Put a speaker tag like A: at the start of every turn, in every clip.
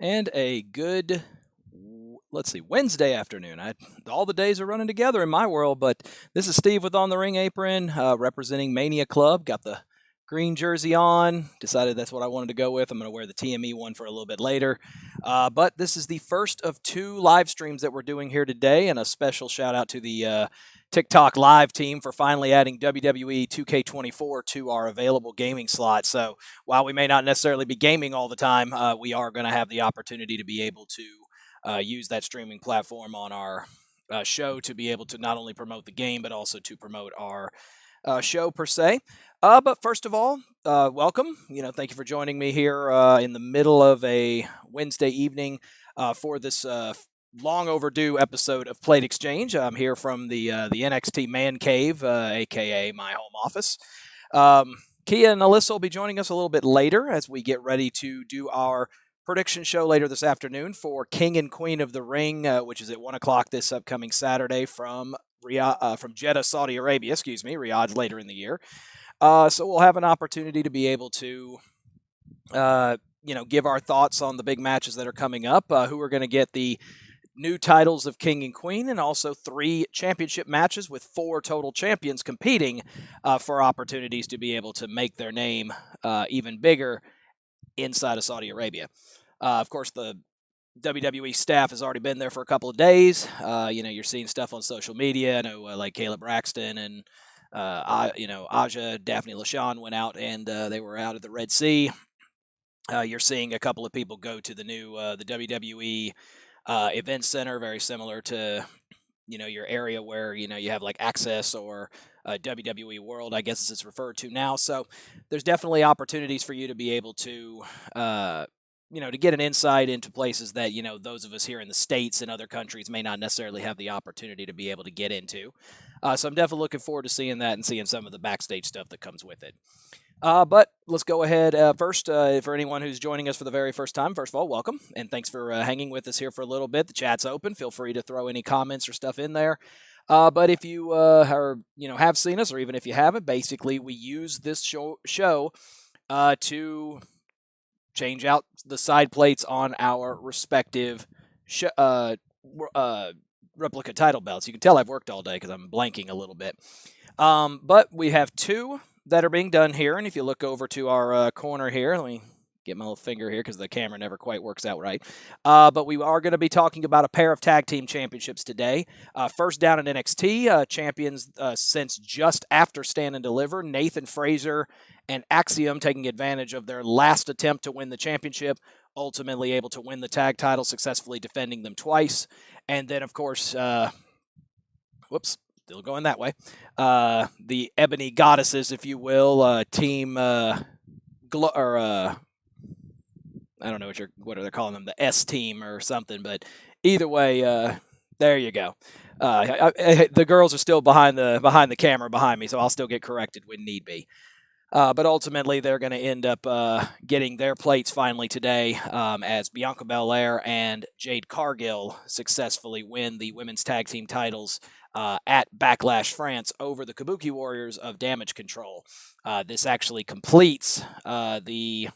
A: And a good, let's see, Wednesday afternoon. All the days are running together in my world, but this is Steve with On the Ring Apron, representing Mania Club. Got the green jersey on. Decided that's what I wanted to go with. I'm going to wear the TME one for a little bit later. But this is the first of two live streams that we're doing here today, and a special shout out to the TikTok live team for finally adding WWE 2K24 to our available gaming slot. So while we may not necessarily be gaming all the time, we are going to have the opportunity to be able to use that streaming platform on our show to be able to not only promote the game, but also to promote our show per se. But first of all, welcome. Thank you for joining me here in the middle of a Wednesday evening for this long overdue episode of Plate Exchange. I'm here from the NXT Man Cave, aka my home office. Kia and Alyssa will be joining us a little bit later as we get ready to do our prediction show later this afternoon for King and Queen of the Ring, which is at 1 o'clock this upcoming Saturday from Jeddah, Saudi Arabia. Riyadh's later in the year. So we'll have an opportunity to be able to, give our thoughts on the big matches that are coming up, who are going to get the new titles of King and Queen, and also 3 championship matches with 4 total champions competing for opportunities to be able to make their name even bigger inside of Saudi Arabia. Of course, the WWE staff has already been there for a couple of days. You're seeing stuff on social media. I know like Caleb Braxton and Aja, Daphne LaShawn went out and they were out at the Red Sea. You're seeing a couple of people go to the new the WWE event center, very similar to your area where you have like Access or WWE World, I guess as it's referred to now. So there's definitely opportunities for you to be able to to get an insight into places that those of us here in the States and other countries may not necessarily have the opportunity to be able to get into. So I'm definitely looking forward to seeing that and seeing some of the backstage stuff that comes with it. But let's go ahead first. For anyone who's joining us for the very first time, first of all, welcome, and thanks for hanging with us here for a little bit. The chat's open. Feel free to throw any comments or stuff in there. But if you have seen us, or even if you haven't, basically we use this show to change out the side plates on our respective replica title belts. You can tell I've worked all day because I'm blanking a little bit. But we have 2 that are being done here, and if you look over to our corner here, let me get my little finger here because the camera never quite works out right. But we are going to be talking about a pair of tag team championships today. First down in NXT, champions since just after Stand and Deliver, Nathan Frazer and Axiom taking advantage of their last attempt to win the championship, ultimately able to win the tag title, successfully defending them twice. And then, of course, still going that way. The Ebony Goddesses, if you will, team I don't know what are they calling them, the S team or something, but either way, there you go. The girls are still behind the camera behind me, so I'll still get corrected when need be. But ultimately, they're going to end up getting their plates finally today as Bianca Belair and Jade Cargill successfully win the women's tag team titles at Backlash France over the Kabuki Warriors of Damage Control. This actually completes the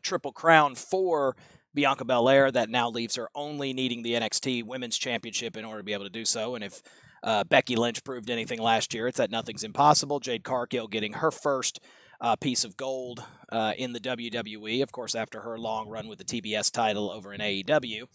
A: Triple Crown for Bianca Belair that now leaves her only needing the NXT Women's Championship in order to be able to do so. And if Becky Lynch proved anything last year, it's that nothing's impossible. Jade Cargill getting her first piece of gold in the WWE, of course, after her long run with the TBS title over in AEW.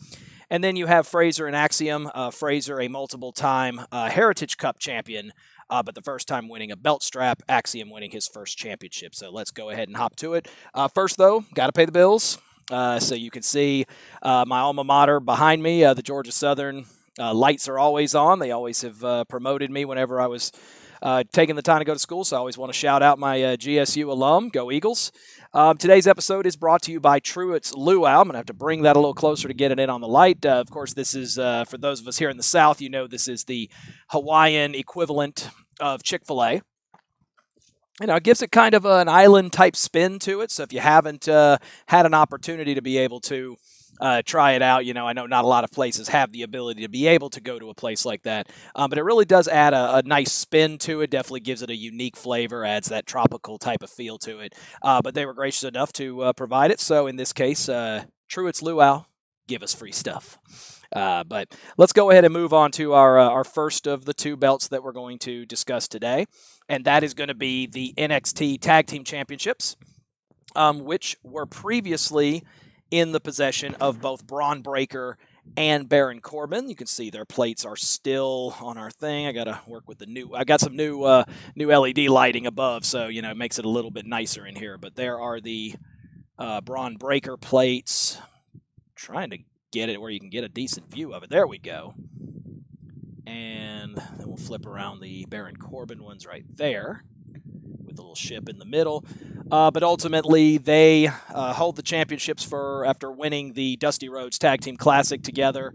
A: And then you have Frazer and Axiom. Frazer, a multiple-time Heritage Cup champion, but the first time winning a belt strap. Axiom winning his first championship. So let's go ahead and hop to it. First, though, got to pay the bills. So you can see my alma mater behind me, the Georgia Southern. Lights are always on. They always have promoted me whenever I was taking the time to go to school, so I always want to shout out my GSU alum. Go Eagles. Today's episode is brought to you by TruettsLuau. I'm going to have to bring that a little closer to get it in on the light. Of course, this is, for those of us here in the South, this is the Hawaiian equivalent of Chick-fil-A. It gives it kind of an island-type spin to it, so if you haven't had an opportunity to be able to try it out. I know not a lot of places have the ability to be able to go to a place like that, but it really does add a nice spin to it. Definitely gives it a unique flavor, adds that tropical type of feel to it. But they were gracious enough to provide it. So in this case, TruettsLuau, give us free stuff. But let's go ahead and move on to our first of the two belts that we're going to discuss today, and that is going to be the NXT Tag Team Championships, which were previously in the possession of both Bron Breakker and Baron Corbin. You can see their plates are still on our thing. I got to work with I got some new LED lighting above, so it makes it a little bit nicer in here. But there are the Bron Breakker plates. Trying to get it where you can get a decent view of it. There we go. And then we'll flip around the Baron Corbin ones right there with the little ship in the middle. But ultimately, they hold the championships after winning the Dusty Rhodes Tag Team Classic together.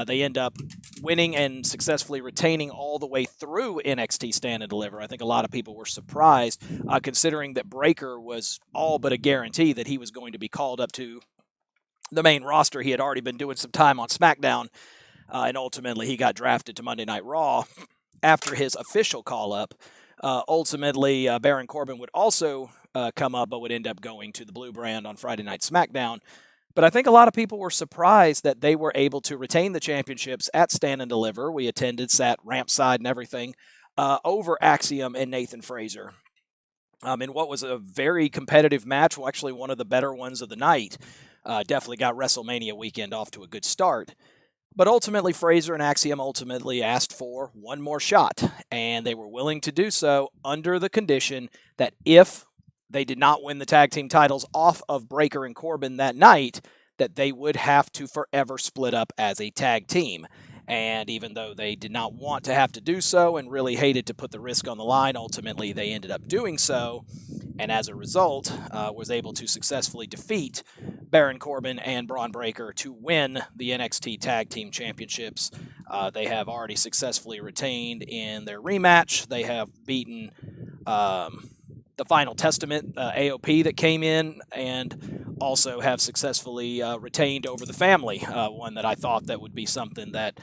A: They end up winning and successfully retaining all the way through NXT Stand and Deliver. I think a lot of people were surprised, considering that Breakker was all but a guarantee that he was going to be called up to the main roster. He had already been doing some time on SmackDown, and ultimately he got drafted to Monday Night Raw after his official call-up. Ultimately, Baron Corbin would also come up, but would end up going to the Blue Brand on Friday Night SmackDown. But I think a lot of people were surprised that they were able to retain the championships at Stand and Deliver. We attended, sat ramp side and everything, over Axiom and Nathan Frazer. In what was a very competitive match, well, actually one of the better ones of the night. Definitely got WrestleMania weekend off to a good start. But ultimately, Frazer and Axiom asked for one more shot, and they were willing to do so under the condition that if they did not win the tag team titles off of Breakker and Corbin that night, that they would have to forever split up as a tag team. And even though they did not want to have to do so and really hated to put the risk on the line, ultimately they ended up doing so, and as a result, was able to successfully defeat Baron Corbin and Bron Breakker to win the NXT Tag Team Championships. They have already successfully retained in their rematch. They have beaten the Final Testament, AOP, that came in, and also have successfully retained over the Family, one that I thought that would be something that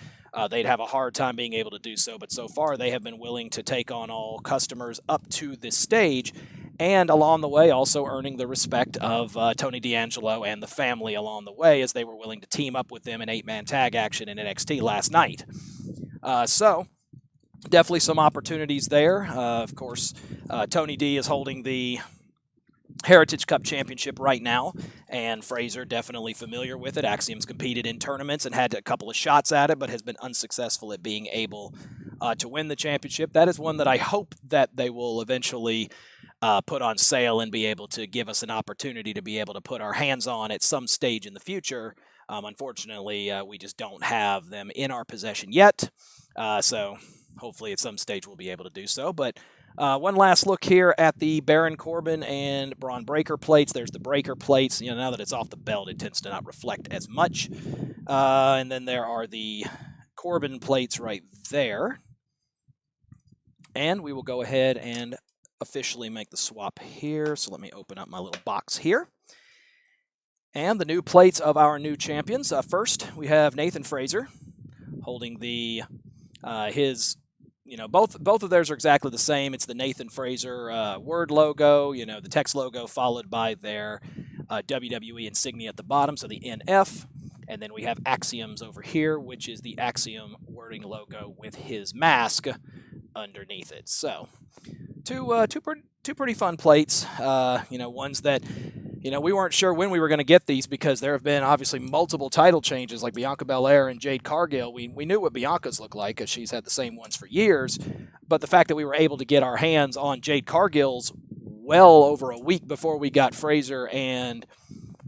A: they'd have a hard time being able to do so. But so far, they have been willing to take on all customers up to this stage, and along the way also earning the respect of Tony D'Angelo and the Family along the way, as they were willing to team up with them in 8-man tag action in NXT last night. So definitely some opportunities there. Of course, Tony D is holding the Heritage Cup Championship right now, and Frazer definitely familiar with it. Axiom's competed in tournaments and had a couple of shots at it, but has been unsuccessful at being able to win the championship. That is one that I hope that they will eventually put on sale and be able to give us an opportunity to be able to put our hands on at some stage in the future. Unfortunately, we just don't have them in our possession yet, so hopefully at some stage we'll be able to do so. But one last look here at the Baron Corbin and Bron Breakker plates. There's the Breakker plates. Now that it's off the belt, it tends to not reflect as much. And then there are the Corbin plates right there. And we will go ahead and officially make the swap here. So let me open up my little box here. And the new plates of our new champions. First, we have Nathan Frazer holding the both of theirs are exactly the same. It's the Nathan Frazer word logo, the text logo followed by their WWE insignia at the bottom, so the NF. And then we have Axiom's over here, which is the Axiom wording logo with his mask underneath it. So two pretty fun plates, ones that we weren't sure when we were going to get these, because there have been obviously multiple title changes like Bianca Belair and Jade Cargill. We knew what Bianca's looked like because she's had the same ones for years, but the fact that we were able to get our hands on Jade Cargill's well over a week before we got Frazer and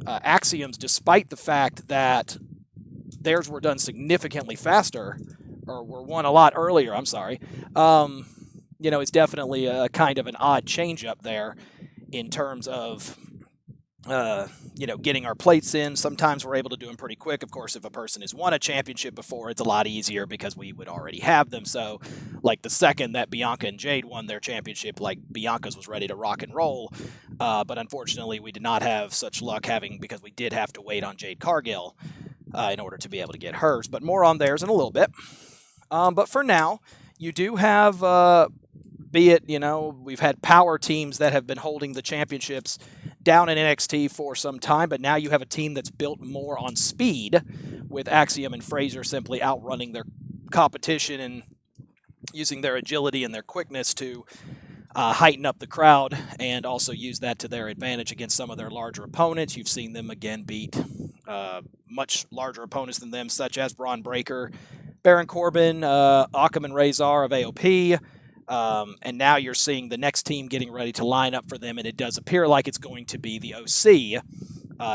A: Axiom's, despite the fact that theirs were done significantly faster, or were won a lot earlier, I'm sorry, it's definitely a kind of an odd change up there in terms of getting our plates in. Sometimes we're able to do them pretty quick. Of course, if a person has won a championship before, it's a lot easier because we would already have them. So, like the second that Bianca and Jade won their championship, like Bianca's was ready to rock and roll. But unfortunately, we did not have such luck because we did have to wait on Jade Cargill. in order to be able to get hers. But more on theirs in a little bit. But for now, you do have, be it, we've had power teams that have been holding the championships down in NXT for some time, but now you have a team that's built more on speed, with Axiom and Frazer simply outrunning their competition and using their agility and their quickness to heighten up the crowd and also use that to their advantage against some of their larger opponents. You've seen them again beat much larger opponents than them, such as Bron Breakker, Baron Corbin, Occam and Razor of AOP. And now you're seeing the next team getting ready to line up for them, and it does appear like it's going to be the OC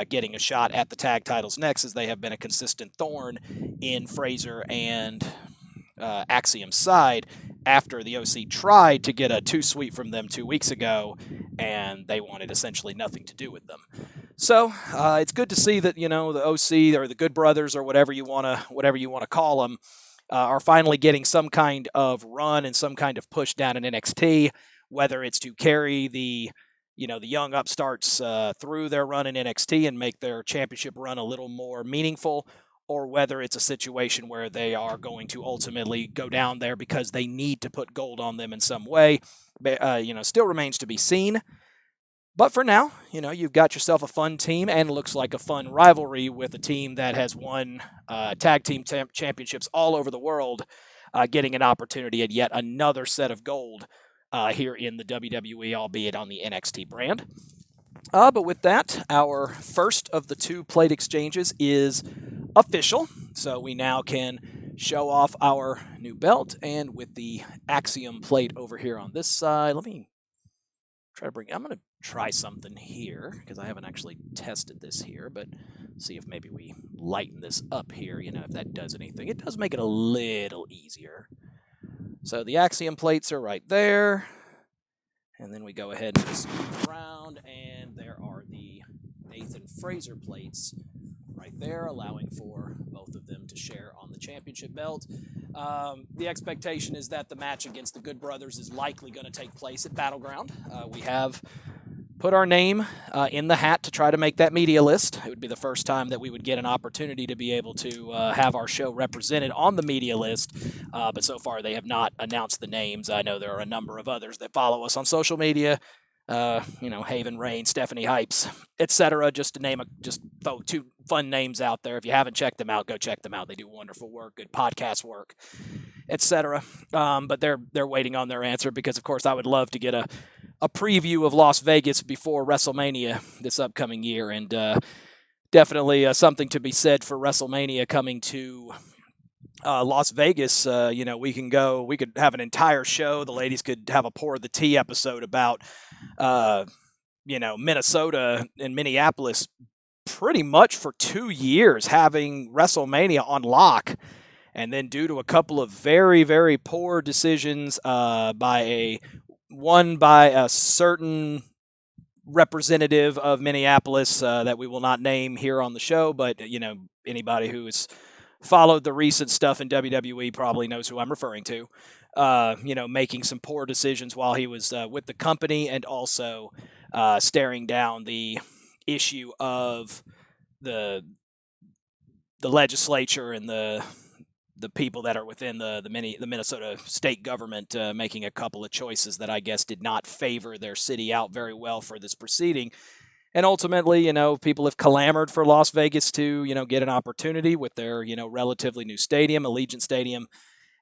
A: getting a shot at the tag titles next, as they have been a consistent thorn in Frazer and Axiom's side after the OC tried to get a 2-sweep from them 2 weeks ago, and they wanted essentially nothing to do with them. So it's good to see that the OC or the Good Brothers or whatever you want to call them are finally getting some kind of run and some kind of push down in NXT, whether it's to carry the young upstarts through their run in NXT and make their championship run a little more meaningful, or whether it's a situation where they are going to ultimately go down there because they need to put gold on them in some way. Still remains to be seen. But for now, you've got yourself a fun team, and it looks like a fun rivalry with a team that has won tag team championships all over the world, getting an opportunity at yet another set of gold here in the WWE, albeit on the NXT brand. But with that, our first of the 2 plate exchanges is official. So we now can show off our new belt, and with the Axiom plate over here on this side, let me I'm going to try something here, because I haven't actually tested this here, but see if maybe we lighten this up here, if that does anything. It does make it a little easier. So the Axiom plates are right there, and then we go ahead and just move around, and there are the Nathan Frazer plates right there, allowing for both of them to share on the championship belt. The expectation is that the match against the Good Brothers is likely going to take place at Battleground. We have put our name in the hat to try to make that media list. It would be the first time that we would get an opportunity to be able to have our show represented on the media list, but so far they have not announced the names. I know there are a number of others that follow us on social media, Haven Rain, Stephanie Hypes, etc. Just to name just throw 2 fun names out there. If you haven't checked them out, go check them out. They do wonderful work, good podcast work, etc. But they're waiting on their answer, because of course I would love to get a preview of Las Vegas before WrestleMania this upcoming year, and definitely something to be said for WrestleMania coming to Las Vegas. We could have an entire show. The ladies could have a pour of the tea episode about Minnesota and Minneapolis pretty much for 2 years having WrestleMania on lock, and then due to a couple of very, very poor decisions by a certain representative of Minneapolis that we will not name here on the show, but anybody who has followed the recent stuff in WWE probably knows who I'm referring to. Making some poor decisions while he was with the company, and also staring down the issue of the legislature and the people that are within the Minnesota state government, making a couple of choices that I guess did not favor their city out very well for this proceeding. And ultimately, people have clamored for Las Vegas to, get an opportunity with their, relatively new stadium, Allegiant Stadium,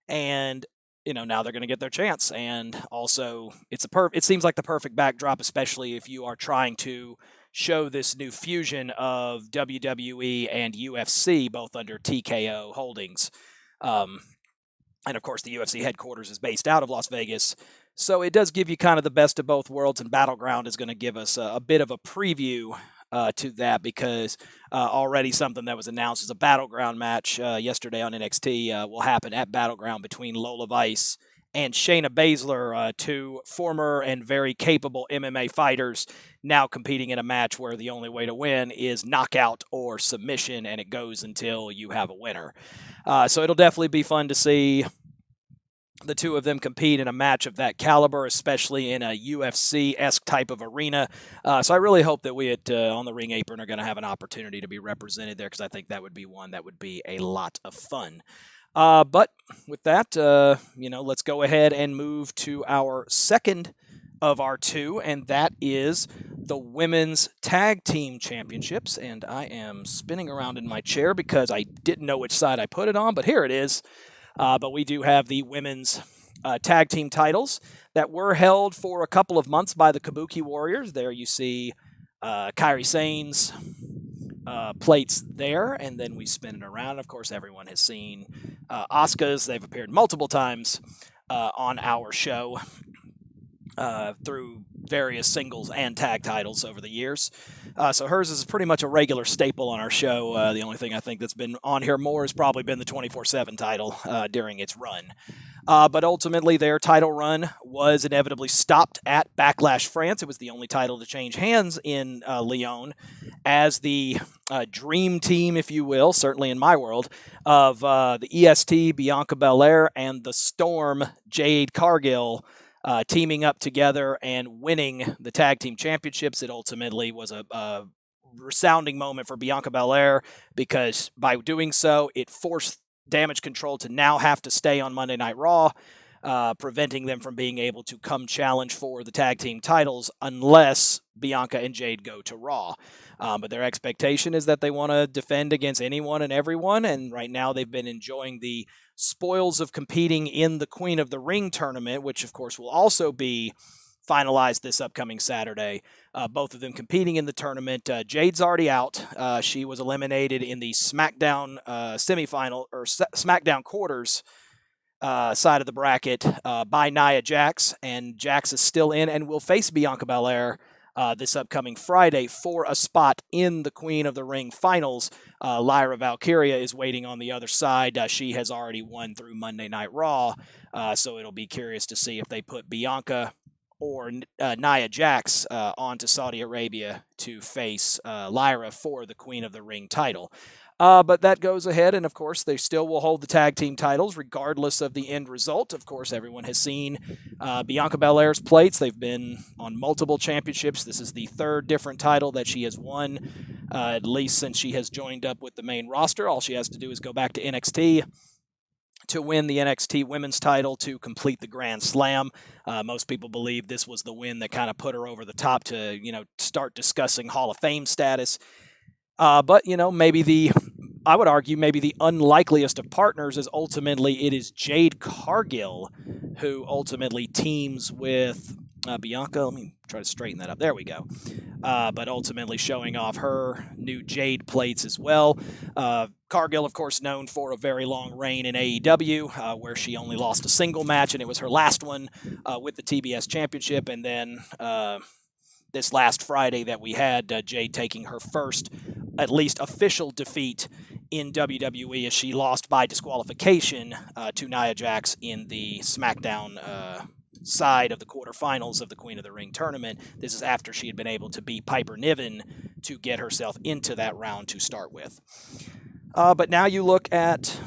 A: and now they're going to get their chance. And also, it seems like the perfect backdrop, especially if you are trying to show this new fusion of WWE and UFC, both under TKO Holdings. And of course, the UFC headquarters is based out of Las Vegas. So it does give you kind of the best of both worlds, and Battleground is going to give us a bit of a preview to that, because already something that was announced as a Battleground match yesterday on NXT will happen at Battleground between Lola Vice and Shayna Baszler, 2 former and very capable MMA fighters, now competing in a match where the only way to win is knockout or submission, and it goes until you have a winner. So it'll definitely be fun to see the two of them compete in a match of that caliber, especially in a UFC-esque type of arena. So I really hope that we on the Ring Apron are going to have an opportunity to be represented there, because I think that would be one that would be a lot of fun. But with that, let's go ahead and move to our second of our two, and that is the Women's Tag Team Championships. And I am spinning around in my chair because I didn't know which side I put it on, but here it is. But we do have the Women's Tag Team titles that were held for a couple of months by the Kabuki Warriors. There you see Kairi Sane's plates there, and then we spin it around. Of course, everyone has seen Asuka's. They've appeared multiple times on our show through various singles and tag titles over the years. So hers is pretty much a regular staple on our show. The only thing I think that's been on here more has probably been the 24/7 title during its run. But ultimately, their title run was inevitably stopped at Backlash France. It was the only title to change hands in Lyon, as the dream team, if you will, certainly in my world, of the EST, Bianca Belair, and the Storm, Jade Cargill, teaming up together and winning the tag team championships. It ultimately was a resounding moment for Bianca Belair, because by doing so, it forced Damage Control to now have to stay on Monday Night Raw, preventing them from being able to come challenge for the tag team titles unless Bianca and Jade go to Raw. But their expectation is that they want to defend against anyone and everyone, and right now they've been enjoying the spoils of competing in the Queen of the Ring tournament, which of course will also be finalized this upcoming Saturday. Both of them competing in the tournament. Jade's already out. She was eliminated in the SmackDown semifinal, or SmackDown quarters side of the bracket by Nia Jax, and Jax is still in and will face Bianca Belair this upcoming Friday for a spot in the Queen of the Ring finals. Lyra Valkyria is waiting on the other side. She has already won through Monday Night Raw, so it'll be curious to see if they put Bianca or Nia Jax onto Saudi Arabia to face Lyra for the Queen of the Ring title. But that goes ahead, and of course, they still will hold the tag team titles regardless of the end result. Of course, everyone has seen Bianca Belair's plates. They've been on multiple championships. This is the third different title that she has won, at least since she has joined up with the main roster. All she has to do is go back to NXT to win the NXT Women's title to complete the Grand Slam. Most people believe this was the win that kind of put her over the top to, start discussing Hall of Fame status. But, I would argue maybe the unlikeliest of partners is ultimately it is Jade Cargill who ultimately teams with Bianca. Let me try to straighten that up. There we go. But ultimately showing off her new Jade plates as well. Cargill, of course, known for a very long reign in AEW, where she only lost a single match, and it was her last one with the TBS Championship. And then this last Friday that we had, Jade taking her first, at least official defeat in WWE, as she lost by disqualification to Nia Jax in the SmackDown side of the quarterfinals of the Queen of the Ring tournament. This is after she had been able to beat Piper Niven to get herself into that round to start with. But now you look at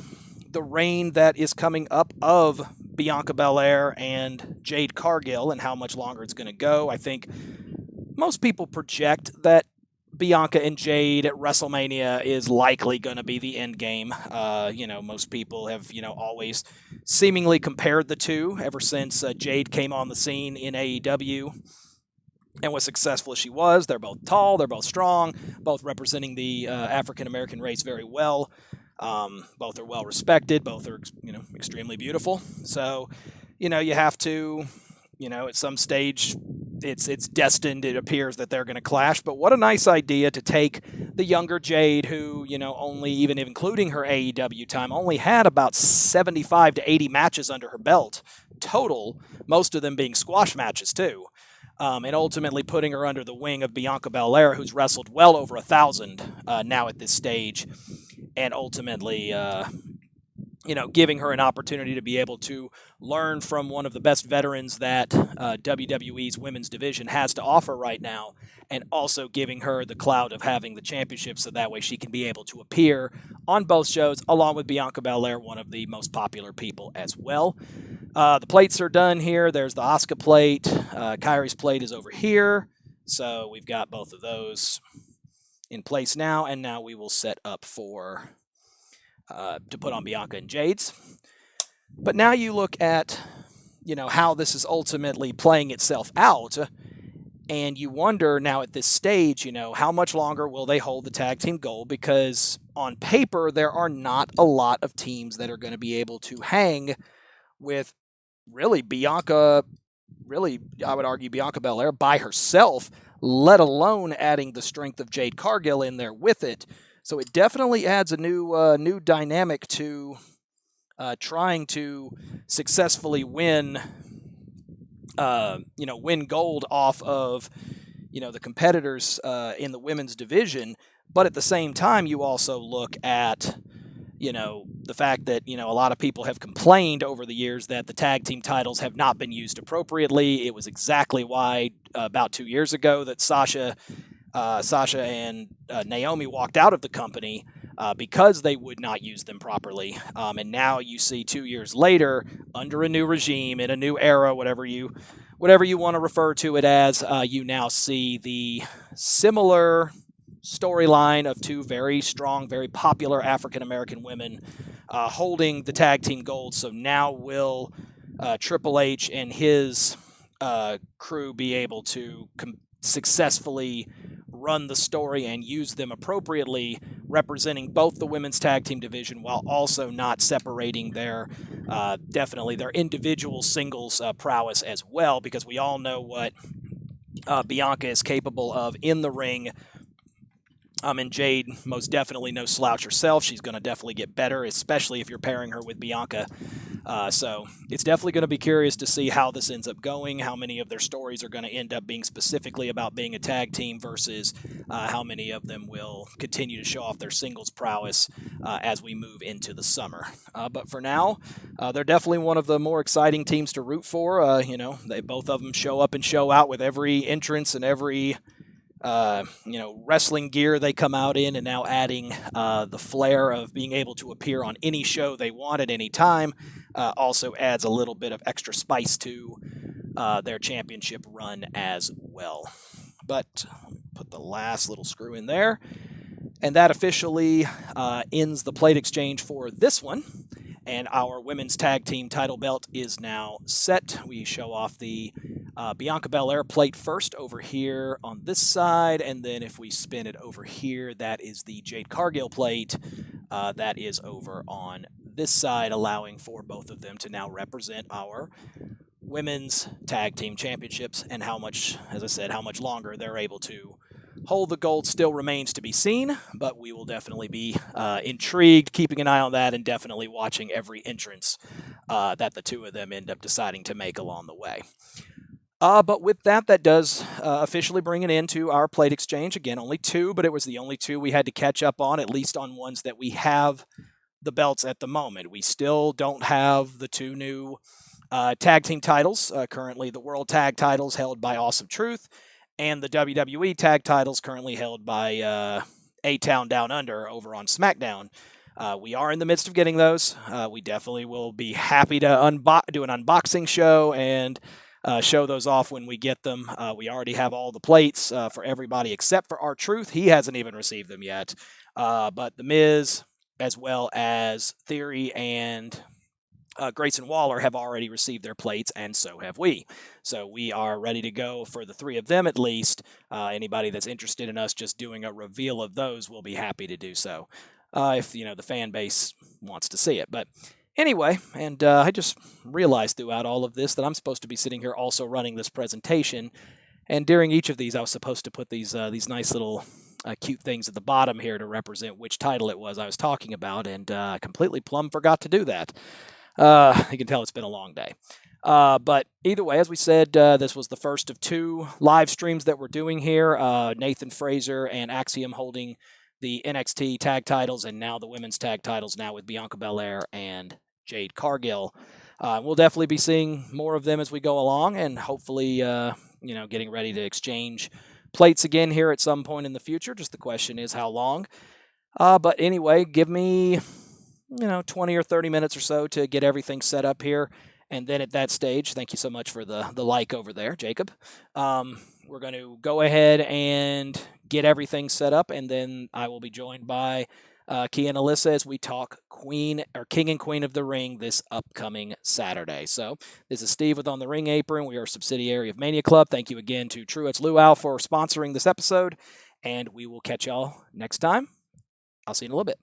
A: the reign that is coming up of Bianca Belair and Jade Cargill and how much longer it's going to go. I think most people project that Bianca and Jade at WrestleMania is likely going to be the end game. Most people have, always seemingly compared the two ever since Jade came on the scene in AEW and was successful as she was. They're both tall, they're both strong, both representing the African-American race very well. Both are well respected, both are, extremely beautiful. So, you have to, at some stage, it's destined, it appears, that they're going to clash. But what a nice idea to take the younger Jade, who, only, even including her AEW time, only had about 75 to 80 matches under her belt total, most of them being squash matches too. And ultimately putting her under the wing of Bianca Belair, who's wrestled well over 1,000 now at this stage, and ultimately giving her an opportunity to be able to learn from one of the best veterans that WWE's women's division has to offer right now, and also giving her the clout of having the championship, so that way she can be able to appear on both shows, along with Bianca Belair, one of the most popular people as well. The plates are done here. There's the Asuka plate. Kairi's plate is over here. So we've got both of those in place now, and now we will set up for to put on Bianca and Jade's. But now you look at, how this is ultimately playing itself out, and you wonder now at this stage, how much longer will they hold the tag team gold? Because on paper, there are not a lot of teams that are going to be able to hang with really Bianca, I would argue Bianca Belair by herself, let alone adding the strength of Jade Cargill in there with it. So it definitely adds a new dynamic to trying to successfully win gold off of, the competitors in the women's division. But at the same time, you also look at, the fact that, a lot of people have complained over the years that the tag team titles have not been used appropriately. It was exactly why about 2 years ago that Sasha and Naomi walked out of the company because they would not use them properly. And now you see 2 years later, under a new regime, in a new era, whatever you want to refer to it as, you now see the similar storyline of two very strong, very popular African-American women holding the tag team gold. So now will Triple H and his crew be able to successfully run the story and use them appropriately, representing both the women's tag team division while also not separating their individual singles prowess as well, because we all know what Bianca is capable of in the ring. And Jade, most definitely no slouch herself. She's going to definitely get better, especially if you're pairing her with Bianca. So it's definitely going to be curious to see how this ends up going, how many of their stories are going to end up being specifically about being a tag team versus how many of them will continue to show off their singles prowess as we move into the summer. But for now, they're definitely one of the more exciting teams to root for. Both of them show up and show out with every entrance and every wrestling gear they come out in, and now adding the flair of being able to appear on any show they want at any time also adds a little bit of extra spice to their championship run as well. But put the last little screw in there, and that officially ends the plate exchange for this one. And our women's tag team title belt is now set. We show off the Bianca Belair plate first over here on this side, and then if we spin it over here, that is the Jade Cargill plate that is over on this side, allowing for both of them to now represent our women's tag team championships. And how much, as I said, how much longer they're able to hold the gold still remains to be seen, but we will definitely be intrigued, keeping an eye on that, and definitely watching every entrance that the two of them end up deciding to make along the way. But with that, that does officially bring it into our plate exchange. Again, only two, but it was the only two we had to catch up on, at least on ones that we have the belts at the moment. We still don't have the two new tag team titles. Currently, the World Tag titles held by Awesome Truth, and the WWE Tag titles currently held by A-Town Down Under over on SmackDown. We are in the midst of getting those. We definitely will be happy to do an unboxing show and show those off when we get them. We already have all the plates for everybody except for R-Truth. He hasn't even received them yet. But The Miz, as well as Theory and Grayson Waller, have already received their plates, and so have we. So we are ready to go for the three of them at least. Anybody that's interested in us just doing a reveal of those will be happy to do so, if the fan base wants to see it. But anyway, and I just realized throughout all of this that I'm supposed to be sitting here also running this presentation, and during each of these I was supposed to put these nice little cute things at the bottom here to represent which title it was I was talking about, and completely plumb forgot to do that. You can tell it's been a long day. But either way, as we said, this was the first of two live streams that we're doing here. Nathan Frazer and Axiom holding the NXT tag titles, and now the women's tag titles, now with Bianca Belair and Jade Cargill. We'll definitely be seeing more of them as we go along, and hopefully, getting ready to exchange plates again here at some point in the future. Just the question is how long. But anyway, give me 20 or 30 minutes or so to get everything set up here, And then at that stage, thank you so much for the like over there, Jacob. We're going to go ahead and get everything set up, and then I will be joined by Key and Alyssa as we talk King and Queen of the Ring this upcoming Saturday. So this is Steve with On the Ring Apron. We are a subsidiary of Mania Club. Thank you again to TruettsLuau for sponsoring this episode, and we will catch y'all next time. I'll see you in a little bit.